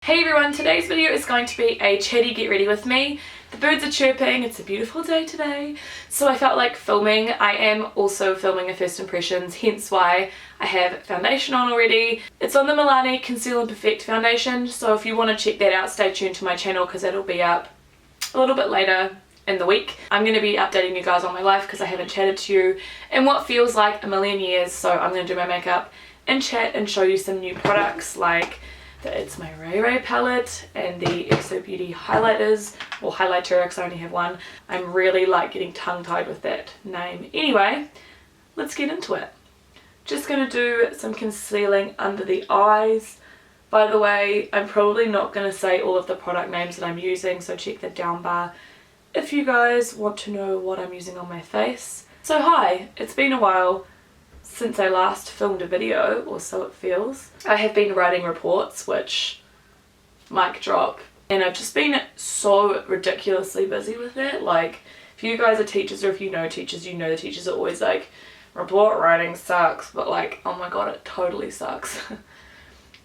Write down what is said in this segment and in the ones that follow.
Hey everyone, today's video is going to be a chatty get ready with me. The birds are chirping, it's a beautiful day today, so I felt like filming. I am also filming a first impressions, hence why I have foundation on already. It's on the Milani Conceal and Perfect foundation, so if you want to check that out, stay tuned to my channel because it'll be up a little bit later in the week. I'm going to be updating you guys on my life because I haven't chatted to you in what feels like a million years, so I'm going to do my makeup and chat and show you some new products like the itsMyRayeRaye palette and the XOBeauty highlighters, or highlighter because I only have one. I'm really like getting tongue-tied with that name. Anyway, let's get into it. Just going to do some concealing under the eyes. By the way, I'm probably not going to say all of the product names that I'm using, so check the down bar if you guys want to know what I'm using on my face. So hi, it's been a while since I last filmed a video, or so it feels. I have been writing reports, which, mic drop, and I've just been so ridiculously busy with it. Like, if you guys are teachers or if you know teachers, you know the teachers are always like, report writing sucks, but like, oh my god, it totally sucks.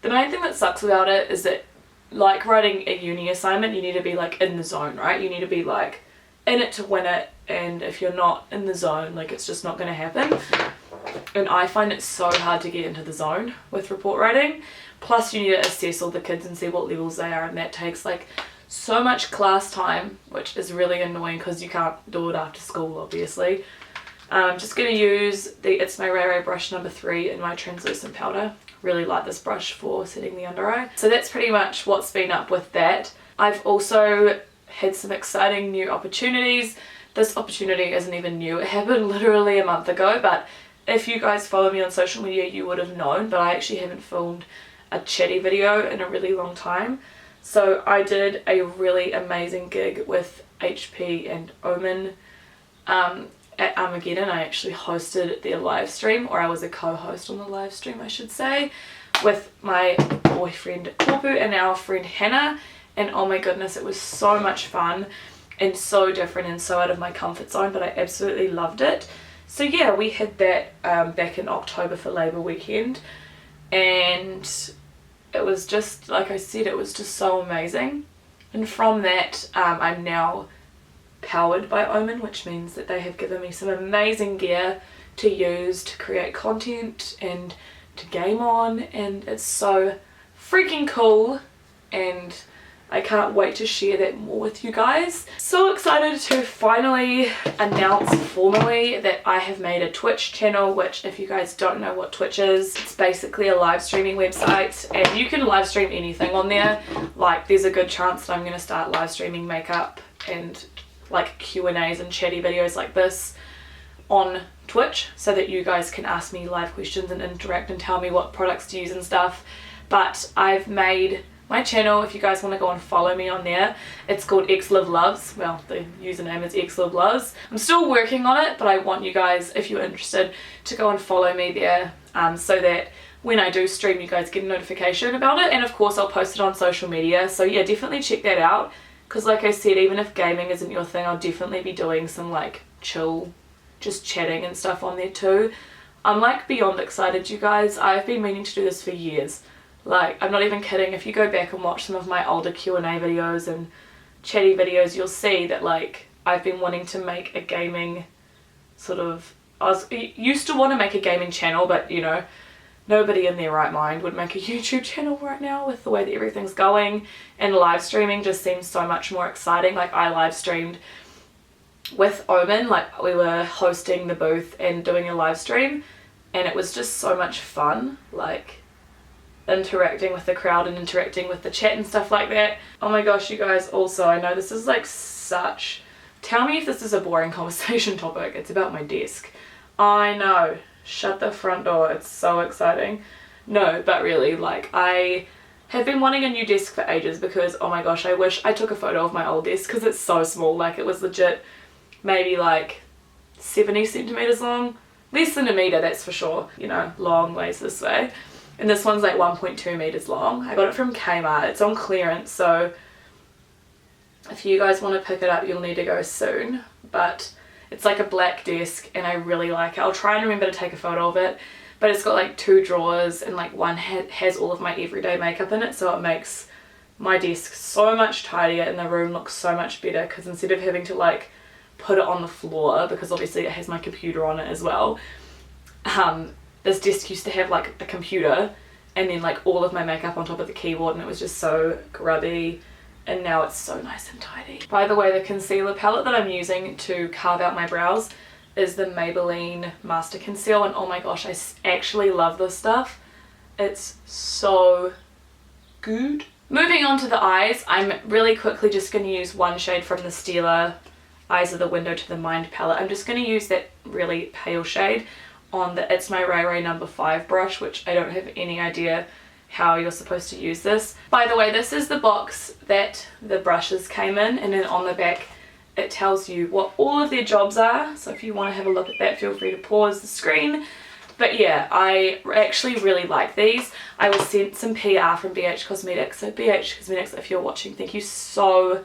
The main thing that sucks about it is that, like writing a uni assignment, you need to be like in the zone, right? You need to be like in it to win it, and if you're not in the zone, like it's just not going to happen. And I find it so hard to get into the zone with report writing. Plus you need to assess all the kids and see what levels they are, and that takes like so much class time, which is really annoying because you can't do it after school obviously. I'm just going to use the itsMyRayeRaye brush number 3 in my translucent powder. Really like this brush for setting the under eye. So that's pretty much what's been up with that. I've also had some exciting new opportunities. This opportunity isn't even new, it happened literally a month ago, but if you guys follow me on social media you would have known, but I actually haven't filmed a chatty video in a really long time. So I did a really amazing gig with HP and Omen at Armageddon. I actually hosted their live stream, or I was a co-host on the live stream I should say, with my boyfriend Korpu and our friend Hannah, and oh my goodness, it was so much fun and so different and so out of my comfort zone, but I absolutely loved it. So yeah, we had that back in October for Labour weekend, and it was just, like I said, it was just so amazing. And from that, I'm now powered by Omen, which means that they have given me some amazing gear to use to create content and to game on, and it's so freaking cool, and I can't wait to share that more with you guys. So excited to finally announce formally that I have made a Twitch channel, which if you guys don't know what Twitch is, it's basically a live streaming website, and you can live stream anything on there. Like, there's a good chance that I'm going to start live streaming makeup and like Q&As and chatty videos like this on Twitch, so that you guys can ask me live questions and interact and tell me what products to use and stuff. But I've made my channel, if you guys want to go and follow me on there, it's called XLiveLoves. Well, the username is XLiveLoves. I'm still working on it, but I want you guys, if you're interested, to go and follow me there, so that when I do stream you guys get a notification about it. And of course I'll post it on social media, so yeah, definitely check that out, because like I said, even if gaming isn't your thing, I'll definitely be doing some like chill, just chatting and stuff on there too. I'm like beyond excited, you guys. I've been meaning to do this for years. Like, I'm not even kidding. If you go back and watch some of my older Q&A videos and chatty videos, you'll see that like I've been wanting to make a gaming sort of, I used to want to make a gaming channel, but you know, nobody in their right mind would make a YouTube channel right now with the way that everything's going, and live streaming just seems so much more exciting. Like, I live streamed with Omen, like we were hosting the booth and doing a live stream, and it was just so much fun, like interacting with the crowd and interacting with the chat and stuff like that. Oh my gosh, you guys, also, I know this is like such, tell me if this is a boring conversation topic, it's about my desk. I know, shut the front door, it's so exciting. No, but really, like, I have been wanting a new desk for ages because, oh my gosh, I wish I took a photo of my old desk because it's so small. Like, it was legit maybe like 70 centimeters long, less than a meter, that's for sure, you know, long ways this way. And this one's like 1.2 meters long. I got it from Kmart. It's on clearance, so if you guys want to pick it up, you'll need to go soon. But it's like a black desk and I really like it. I'll try and remember to take a photo of it. But it's got like 2 drawers, and like one has all of my everyday makeup in it, so it makes my desk so much tidier and the room looks so much better, because instead of having to like put it on the floor, because obviously it has my computer on it as well, this desk used to have like a computer and then like all of my makeup on top of the keyboard, and it was just so grubby, and now it's so nice and tidy. By the way, the concealer palette that I'm using to carve out my brows is the Maybelline Master Conceal, and oh my gosh, I actually love this stuff. It's so good. Moving on to the eyes, I'm really quickly just going to use one shade from the Stila Eyes of the Window to the Mind palette. I'm just going to use that really pale shade on the itsMyRayeRaye number 5 brush, which I don't have any idea how you're supposed to use this. By the way, this is the box that the brushes came in, and then on the back it tells you what all of their jobs are, so if you want to have a look at that, feel free to pause the screen. But yeah, I actually really like these. I was sent some PR from BH Cosmetics, so BH Cosmetics, if you're watching, thank you so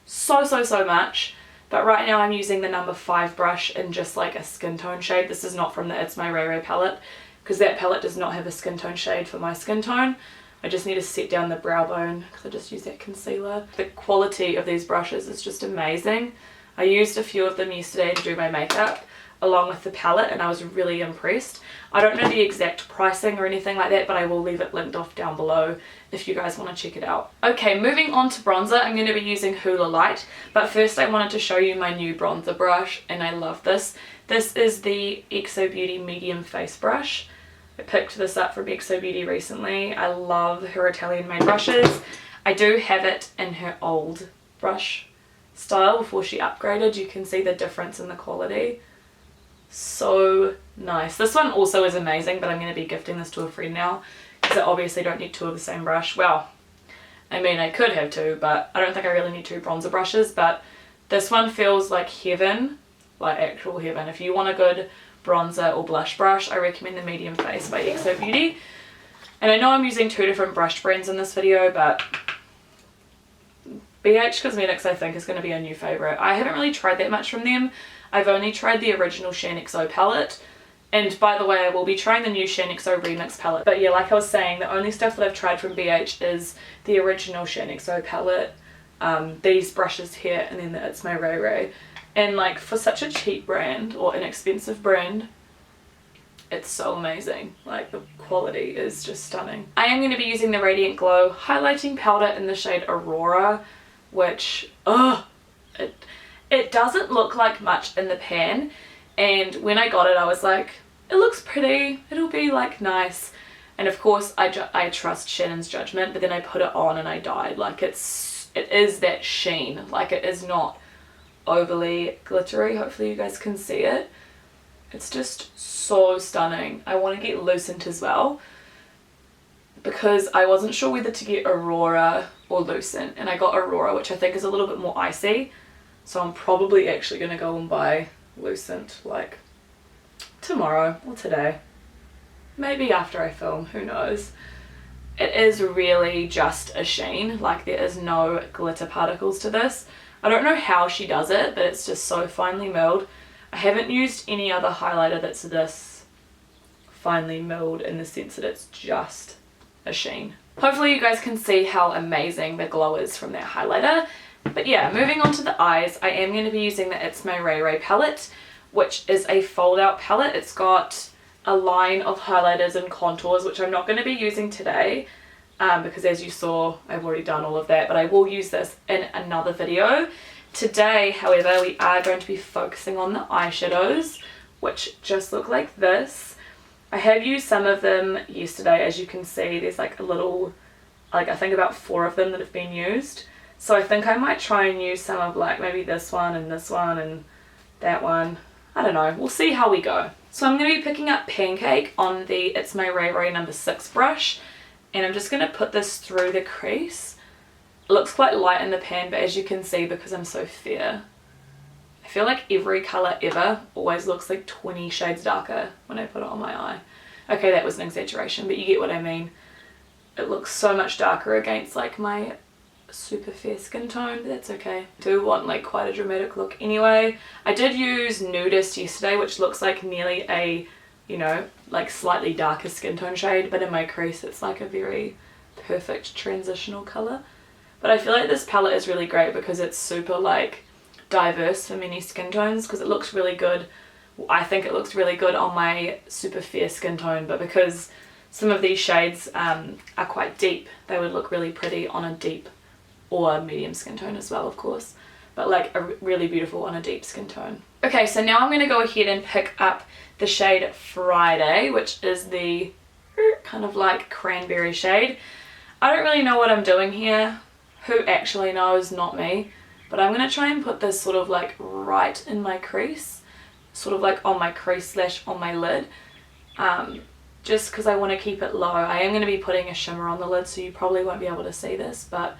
much. But right now I'm using the number 5 brush in just like a skin tone shade. This is not from the itsMyRayeRaye palette, because that palette does not have a skin tone shade for my skin tone. I just need to set down the brow bone because I just use that concealer. The quality of these brushes is just amazing. I used a few of them yesterday to do my makeup along with the palette, and I was really impressed. I don't know the exact pricing or anything like that, but I will leave it linked off down below if you guys want to check it out. Okay, moving on to bronzer, I'm going to be using Hoola Lite, but first I wanted to show you my new bronzer brush, and I love this. This is the XO Beauty Medium Face Brush. I picked this up from XO Beauty recently. I love her Italian made brushes. I do have it in her old brush style before she upgraded. You can see the difference in the quality. So nice. This one also is amazing, but I'm going to be gifting this to a friend now, because I obviously don't need 2 of the same brush. Well, I mean, I could have 2, but I don't think I really need 2 bronzer brushes. But this one feels like heaven, like actual heaven. If you want a good bronzer or blush brush, I recommend the Medium Face by XO Beauty. And I know I'm using 2 different brush brands in this video, but BH Cosmetics I think is going to be a new favourite. I haven't really tried that much from them. I've only tried the original ShanXO palette, and by the way, I will be trying the new ShanXO Remix palette. But yeah, like I was saying, the only stuff that I've tried from BH is the original ShanXO palette, these brushes here, and then the itsMyRayeRaye. And like, for such a cheap brand or inexpensive brand, it's so amazing. Like, the quality is just stunning. I am going to be using the Radiant Glow highlighting powder in the shade Aurora, which, it doesn't look like much in the pan, and when I got it I was like, it looks pretty, it'll be like nice, and of course I trust Shannon's judgment, but then I put it on and I died. Like, it is that sheen, like it is not overly glittery. Hopefully you guys can see it. It's just so stunning. I want to get Lucent as well, because I wasn't sure whether to get Aurora or Lucent, and I got Aurora, which I think is a little bit more icy. So I'm probably actually going to go and buy Lucent like tomorrow or today. Maybe after I film, who knows. It is really just a sheen, like there is no glitter particles to this. I don't know how she does it, but it's just so finely milled. I haven't used any other highlighter that's this finely milled in the sense that it's just a sheen. Hopefully you guys can see how amazing the glow is from that highlighter. But yeah, moving on to the eyes, I am going to be using the itsMyRayeRaye palette, which is a fold out palette. It's got a line of highlighters and contours, which I'm not going to be using today, because as you saw, I've already done all of that, but I will use this in another video. Today, however, we are going to be focusing on the eyeshadows, which just look like this. I have used some of them yesterday. As you can see, there's like a little, like I think about 4 of them that have been used. So I think I might try and use some of like maybe this one and that one. I don't know. We'll see how we go. So I'm going to be picking up Pancake on the itsMyRayeRaye number 6 brush. And I'm just going to put this through the crease. It looks quite light in the pan, but as you can see, because I'm so fair, I feel like every colour ever always looks like 20 shades darker when I put it on my eye. Okay, that was an exaggeration, but you get what I mean. It looks so much darker against like my super fair skin tone, but that's okay. I do want like quite a dramatic look anyway. I did use Nudist yesterday, which looks like nearly a, you know, like slightly darker skin tone shade, but in my crease it's like a very perfect transitional colour. But I feel like this palette is really great because it's super like diverse for many skin tones, because it looks really good. I think it looks really good on my super fair skin tone, but because some of these shades are quite deep, they would look really pretty on a deep or medium skin tone as well, of course, but like really beautiful on a deep skin tone. Okay, so now I'm going to go ahead and pick up the shade Friday, which is the kind of like cranberry shade. I don't really know what I'm doing here. Who actually knows? Not me. But I'm going to try and put this sort of like right in my crease, sort of like on my crease / on my lid, just because I want to keep it low. I am going to be putting a shimmer on the lid, so you probably won't be able to see this, but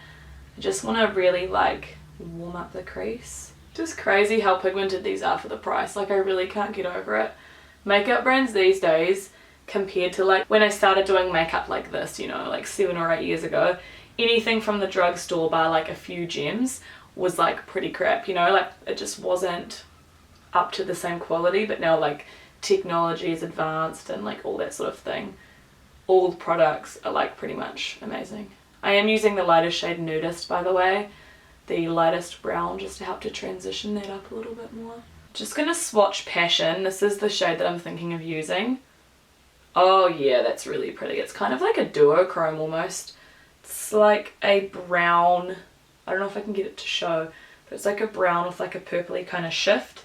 I just want to really like warm up the crease. Just crazy how pigmented these are for the price. Like, I really can't get over it. Makeup brands these days, compared to like when I started doing makeup like this, you know, like 7 or 8 years ago, anything from the drugstore bar like a few gems was like pretty crap, you know, like it just wasn't up to the same quality. But now like technology is advanced and like all that sort of thing, all products are like pretty much amazing. I am using the lightest shade Nudist, by the way, the lightest brown, just to help to transition that up a little bit more. Just gonna swatch Passion. This is the shade that I'm thinking of using. Oh yeah, that's really pretty. It's kind of like a duochrome almost. It's like a brown, I don't know if I can get it to show, but it's like a brown with like a purpley kind of shift.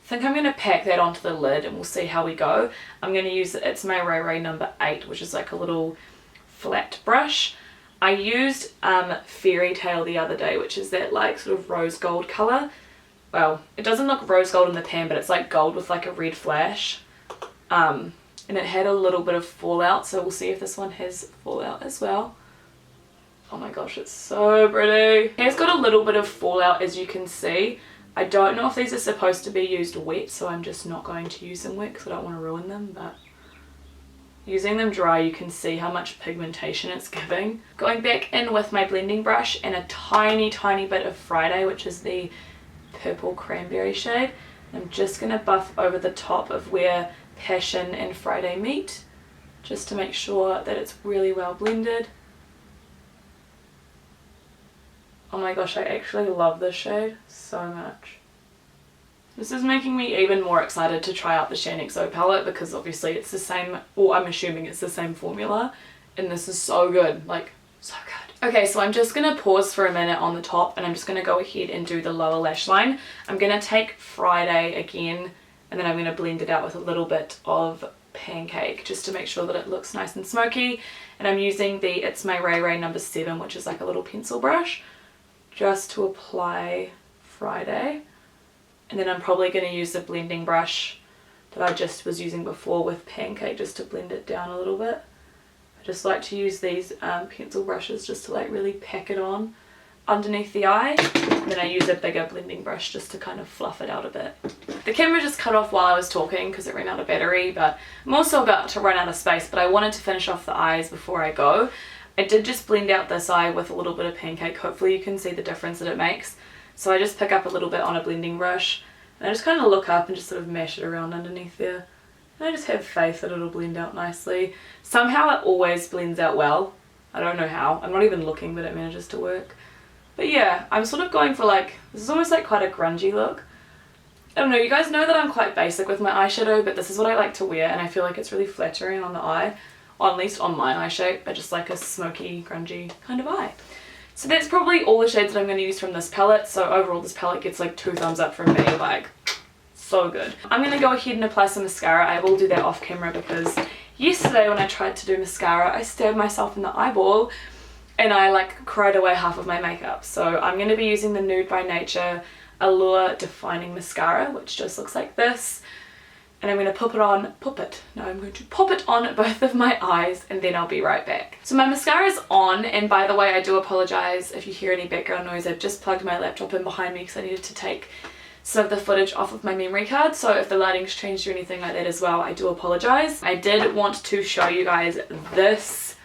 I think I'm going to pack that onto the lid and we'll see how we go. I'm going to use itsMyRayeRaye number 8, which is like a little flat brush. I used Fairy Tale the other day, which is that like sort of rose gold colour. Well, it doesn't look rose gold in the pan, but it's like gold with like a red flash. And it had a little bit of fallout, so we'll see if this one has fallout as well. Oh my gosh, it's so pretty. It has got a little bit of fallout, as you can see. I don't know if these are supposed to be used wet, so I'm just not going to use them wet because I don't want to ruin them, but using them dry you can see how much pigmentation it's giving. Going back in with my blending brush and a tiny bit of Friday, which is the purple cranberry shade. I'm just going to buff over the top of where Passion and Friday meet, just to make sure that it's really well blended. Oh my gosh, I actually love this shade so much. This is making me even more excited to try out the Shane XO palette, because obviously it's the same, or I'm assuming it's the same formula, and this is so good, like so good. Okay, so I'm just going to pause for a minute on the top and I'm just going to go ahead and do the lower lash line. I'm going to take Friday again and then I'm going to blend it out with a little bit of Pancake just to make sure that it looks nice and smoky. And I'm using the itsMyRayeRaye number 7, which is like a little pencil brush, just to apply Friday. And then I'm probably going to use the blending brush that I just was using before with Pancake just to blend it down a little bit. I just like to use these pencil brushes just to like really pack it on underneath the eye, and then I use a bigger blending brush just to kind of fluff it out a bit. The camera just cut off while I was talking because it ran out of battery, but I'm also about to run out of space, but I wanted to finish off the eyes before I go. I did just blend out this eye with a little bit of Pancake. Hopefully you can see the difference that it makes. So I just pick up a little bit on a blending brush and I just kind of look up and just sort of mash it around underneath there. And I just have faith that it'll blend out nicely. Somehow it always blends out well. I don't know how. I'm not even looking, but it manages to work. But yeah, I'm sort of going for like, this is almost like quite a grungy look. I don't know, you guys know that I'm quite basic with my eyeshadow, but this is what I like to wear and I feel like it's really flattering on the eye. Or at least on my eye shape. I just like a smoky, grungy kind of eye. So that's probably all the shades that I'm going to use from this palette. So overall this palette gets like 2 thumbs up from me, like so good. I'm going to go ahead and apply some mascara. I will do that off camera because yesterday when I tried to do mascara I stabbed myself in the eyeball and I like cried away half of my makeup. So I'm going to be using the Nude by Nature Allure Defining Mascara, which just looks like this. And I'm going to I'm going to pop it on both of my eyes and then I'll be right back. So my mascara is on, and by the way I do apologise if you hear any background noise. I've just plugged my laptop in behind me because I needed to take some of the footage off of my memory card, so if the lighting's changed or anything like that as well, I do apologise. I did want to show you guys this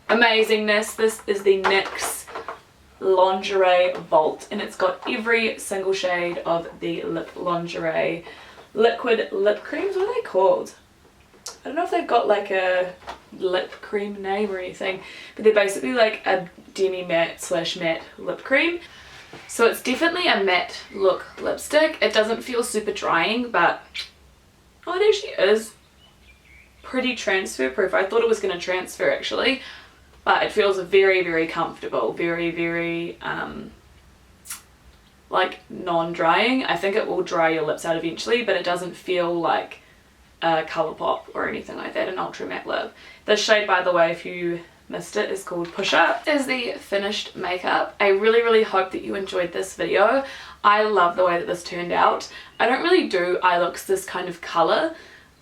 amazingness. This is the NYX Lingerie Vault and it's got every single shade of the Lip Lingerie liquid lip creams. What are they called? I don't know if they've got like a lip cream name or anything, but they're basically like a demi matte slash matte lip cream. So it's definitely a matte look lipstick. It doesn't feel super drying, but oh, it actually is pretty transfer proof. I thought it was going to transfer actually, but it feels very, very comfortable, very, very like non-drying. I think it will dry your lips out eventually, but it doesn't feel like a Colourpop or anything like that, an ultra matte lip. This shade, by the way, if you missed it, is called Push Up. This is the finished makeup. I really, really hope that you enjoyed this video. I love the way that this turned out. I don't really do eye looks this kind of colour.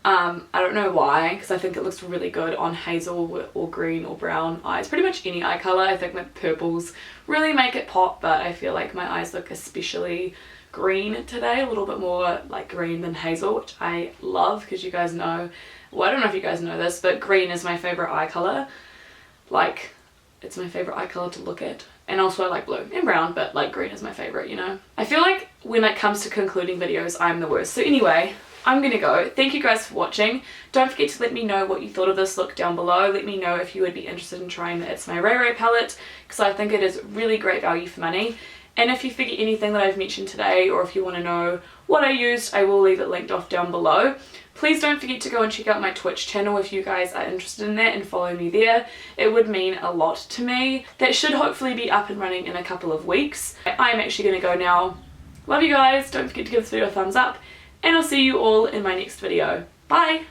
I don't know why, because I think it looks really good on hazel or green or brown eyes. Pretty much any eye colour. I think that purples really make it pop, but I feel like my eyes look especially green today, a little bit more like green than hazel, which I love, because you guys know, well, I don't know if you guys know this, but green is my favourite eye colour. Like, it's my favourite eye colour to look at. And also I like blue and brown, but like green is my favourite, you know. I feel like when it comes to concluding videos, I'm the worst. So anyway, I'm gonna go. Thank you guys for watching. Don't forget to let me know what you thought of this look down below. Let me know if you would be interested in trying the itsMyRayeRaye palette, because I think it is really great value for money. And if you forget anything that I've mentioned today, or if you want to know what I used, I will leave it linked off down below. Please don't forget to go and check out my Twitch channel if you guys are interested in that, and follow me there. It would mean a lot to me. That should hopefully be up and running in a couple of weeks. I'm actually going to go now. Love you guys. Don't forget to give this video a thumbs up, and I'll see you all in my next video. Bye!